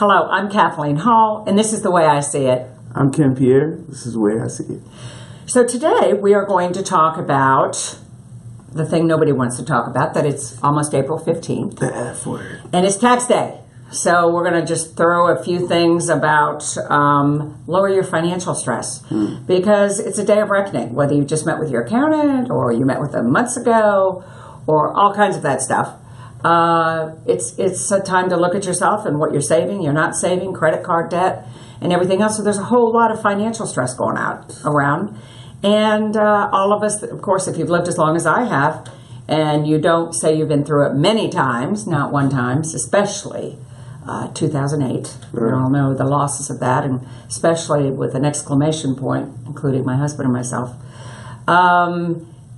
Hello, I'm Kathleen Hall, and this is The Way I See It. I'm Ken Pierre. This is The Way I See It. So today we are going to talk about the thing nobody wants to talk about, that it's almost April 15th. The F word. And it's tax day. So we're going to just throw a few things about lower your financial stress. Because it's a day of reckoning, whether you just met with your accountant or you met with them months ago or all kinds of that stuff. It's a time to look at yourself and what you're saving, you're not saving, credit card debt, and everything else. So there's a whole lot of financial stress going around. And all of us, of course, if you've lived as long as I have, and you don't say you've been through it many times, not one time, especially 2008. We all know the losses of that, and especially with an exclamation point, including my husband and myself.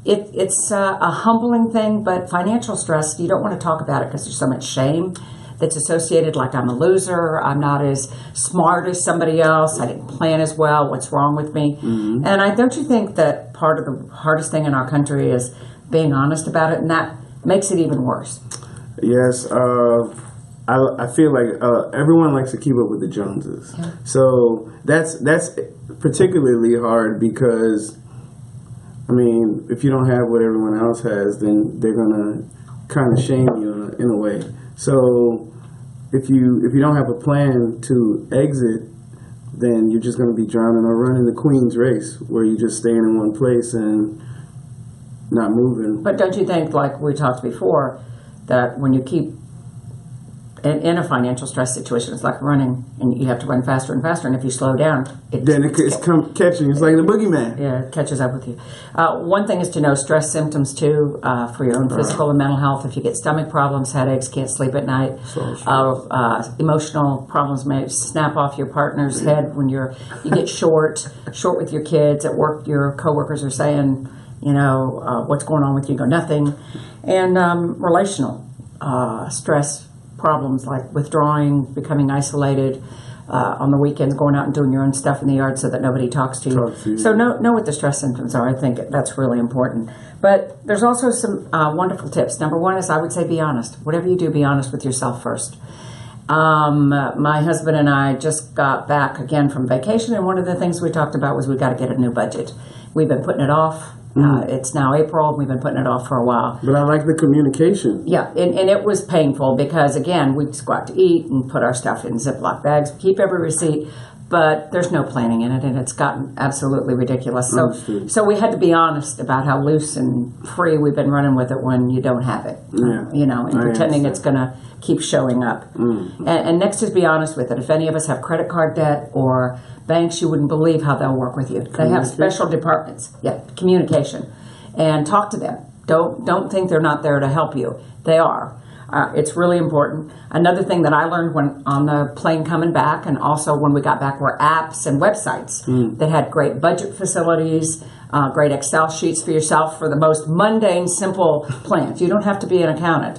It's a humbling thing, but financial stress, you don't want to talk about it because there's so much shame that's associated, like I'm a loser, I'm not as smart as somebody else, I didn't plan as well, what's wrong with me? Mm-hmm. And don't you think that part of the hardest thing in our country is being honest about it, and that makes it even worse? Yes, I feel like everyone likes to keep up with the Joneses. Yeah. So that's particularly hard because, I mean, if you don't have what everyone else has, then they're going to kind of shame you in a way. So if you don't have a plan to exit, then you're just going to be drowning or running the Queen's race, where you're just staying in one place and not moving. But don't you think, like we talked before, that when you keep in a financial stress situation, it's like running, and you have to run faster and faster, and if you slow down, it's catching. It's like the boogeyman. Yeah, it catches up with you. One thing is to know stress symptoms, too, for your own physical and mental health. If you get stomach problems, headaches, can't sleep at night, emotional problems may snap off your partner's head when you get short with your kids. At work, your coworkers are saying, what's going on with you? You go, nothing. And relational stress problems like withdrawing, becoming isolated, on the weekends going out and doing your own stuff in the yard so that nobody talks to you. So know what the stress symptoms are. I think that's really important. But there's also some wonderful tips. Number one is, I would say, be honest. Whatever you do, be honest with yourself first. My husband and I just got back again from vacation, and one of the things we talked about was we got to get a new budget. We've been putting it off. It's now April. We've been putting it off for a while. But I like the communication. Yeah, and it was painful because, again, we just go out to eat and put our stuff in Ziploc bags, keep every receipt, but there's no planning in it, and it's gotten absolutely ridiculous. So we had to be honest about how loose and free we've been running with it when you don't have it, and pretending it's going to keep showing up. And next is be honest with it. If any of us have credit card debt or banks, you wouldn't believe how they'll work with you. They have special departments. Yeah, communication. And talk to them. Don't think they're not there to help you. They are. It's really important. Another thing that I learned when on the plane coming back, and also when we got back, were apps and websites that had great budget facilities, great Excel sheets for yourself for the most mundane, simple plans. You don't have to be an accountant.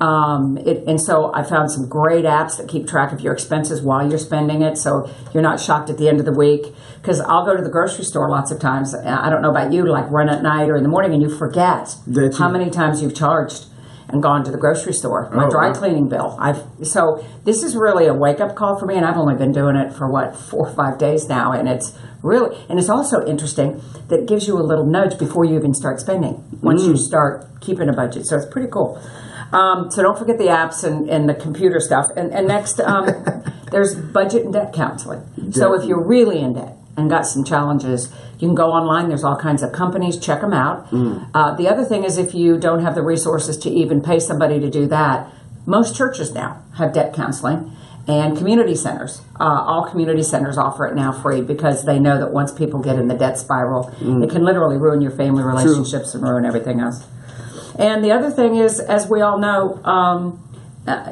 And so I found some great apps that keep track of your expenses while you're spending it, so you're not shocked at the end of the week. Because I'll go to the grocery store lots of times. I don't know about you, like run at night or in the morning, and you forget how many times you've charged and gone to the grocery store. My dry cleaning bill. So this is really a wake-up call for me, and I've only been doing it for 4 or 5 days now, and it's also interesting that it gives you a little nudge before you even start spending, once you start keeping a budget. So it's pretty cool. So don't forget the apps and the computer stuff. And next, there's budget and debt counseling. So if you're really in debt and got some challenges, you can go online. There's all kinds of companies. Check them out. The other thing is, if you don't have the resources to even pay somebody to do that, most churches now have debt counseling, and community centers. All community centers offer it now free, because they know that once people get in the debt spiral, it can literally ruin your family relationships and ruin everything else. And the other thing is, as we all know,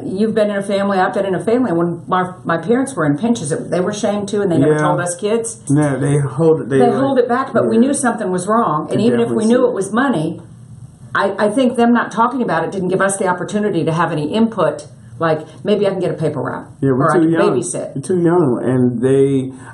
you've been in a family, I've been in a family. When my parents were in pinches, they were shamed too, and they never told us kids. Yeah, they hold it back, but we knew something was wrong. And even if we knew it was money, I think them not talking about it didn't give us the opportunity to have any input. Like, maybe I can get a paper route, or I can babysit. You're too young, and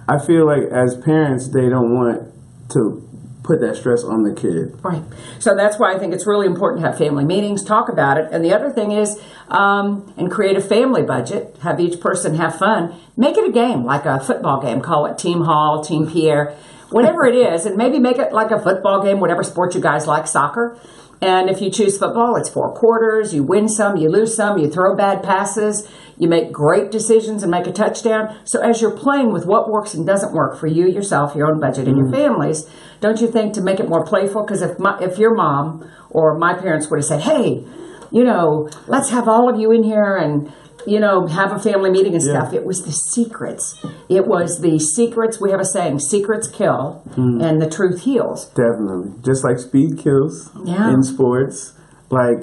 I feel like as parents, they don't want to put that stress on the kid. Right. So that's why I think it's really important to have family meetings, talk about it. And the other thing is, and create a family budget, have each person have fun. Make it a game, like a football game. Call it Team Hall, Team Pierre, whatever it is. And maybe make it like a football game, whatever sport you guys like, soccer. And if you choose football, it's 4 quarters. You win some, you lose some, you throw bad passes, you make great decisions and make a touchdown. So as you're playing with what works and doesn't work for you, yourself, your own budget, and your families, don't you think to make it more playful? Because if your mom or my parents would have said, hey, let's have all of you in here and, have a family meeting and stuff. It was the secrets. It was the secrets. We have a saying, secrets kill and the truth heals. Definitely. Just like speed kills Yeah. in sports. Like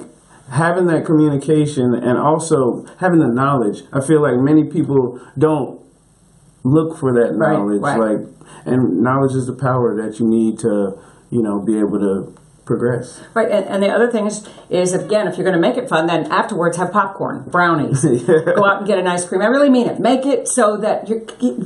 having that communication and also having the knowledge. I feel like many people don't look for that knowledge. Right. And knowledge is the power that you need to, be able to progress. Right, and the other thing is again, if you're going to make it fun, then afterwards have popcorn, brownies, go out and get an ice cream. I really mean it. Make it so that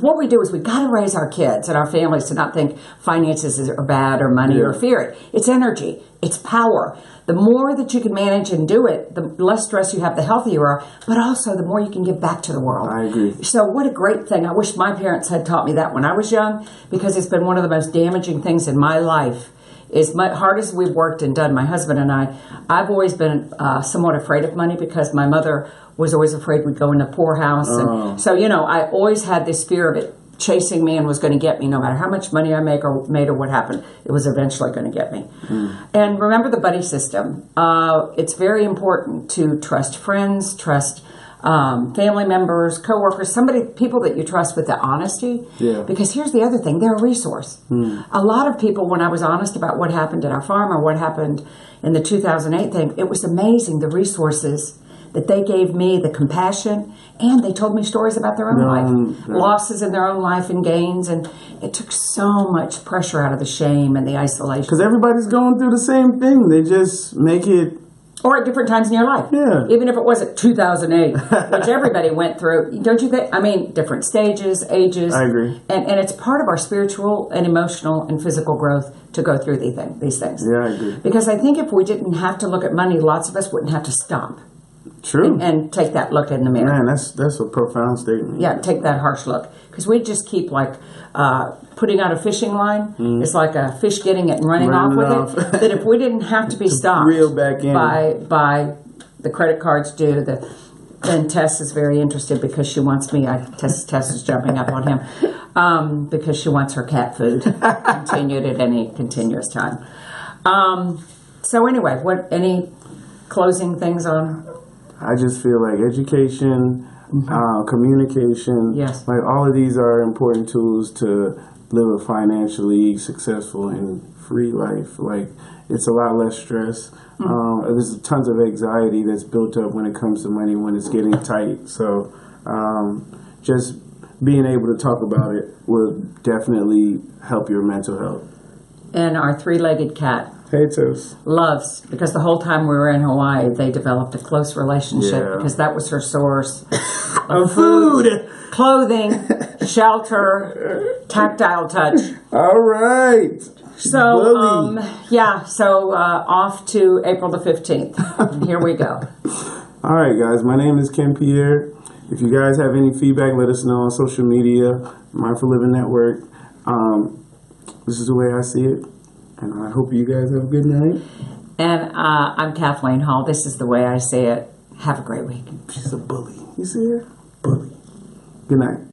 what we do is we got to raise our kids and our families to not think finances are bad or money or fear it. It's energy. It's power. The more that you can manage and do it, the less stress you have, the healthier you are, but also the more you can give back to the world. I agree. So what a great thing. I wish my parents had taught me that when I was young, because it's been one of the most damaging things in my life. As hard as we've worked and done, my husband and I've always been somewhat afraid of money because my mother was always afraid we'd go in the poorhouse. And so, I always had this fear of it chasing me and was going to get me no matter how much money I made or what happened. It was eventually going to get me. And remember the buddy system. It's very important to trust friends, trust family members, coworkers, people that you trust with the honesty. Yeah. Because here's the other thing, they're a resource. A lot of people, when I was honest about what happened at our farm or what happened in the 2008 thing, it was amazing the resources that they gave me, the compassion, and they told me stories about their own life, losses in their own life and gains, and it took so much pressure out of the shame and the isolation. Because everybody's going through the same thing. They just make it... Or at different times in your life. Yeah. Even if it wasn't 2008, which everybody went through. Don't you think? I mean, different stages, ages. I agree. And it's part of our spiritual and emotional and physical growth to go through these things. Yeah, I agree. Because I think if we didn't have to look at money, lots of us wouldn't have to stop. True. And take that look in the mirror. Man, that's a profound statement. Yeah, take that harsh look. Because we just keep putting out a fishing line. It's like a fish getting it and running off with it. That if we didn't have to be stopped reel back in. by the credit cards due, then Tess is very interested because she wants me. Tess is jumping up on him because she wants her cat food continued at any continuous time. So anyway, any closing things on? I just feel like education, communication, Yes. like all of these are important tools to live a financially successful and free life. Like it's a lot less stress. There's tons of anxiety that's built up when it comes to money when it's getting tight. So just being able to talk about it will definitely help your mental health. And our 3-legged cat Hey, Toast. loves, because the whole time we were in Hawaii, they developed a close relationship Yeah. because that was her source Of food. clothing, shelter, tactile touch. All right. So, Bully. off to April the 15th. And here we go. All right, guys. My name is Ken Pierre. If you guys have any feedback, let us know on social media, Mindful Living Network. This is the way I see it. And I hope you guys have a good night. And I'm Kathleen Hall. This is the way I see it. Have a great week. She's a bully. You see her? Bully. Good night.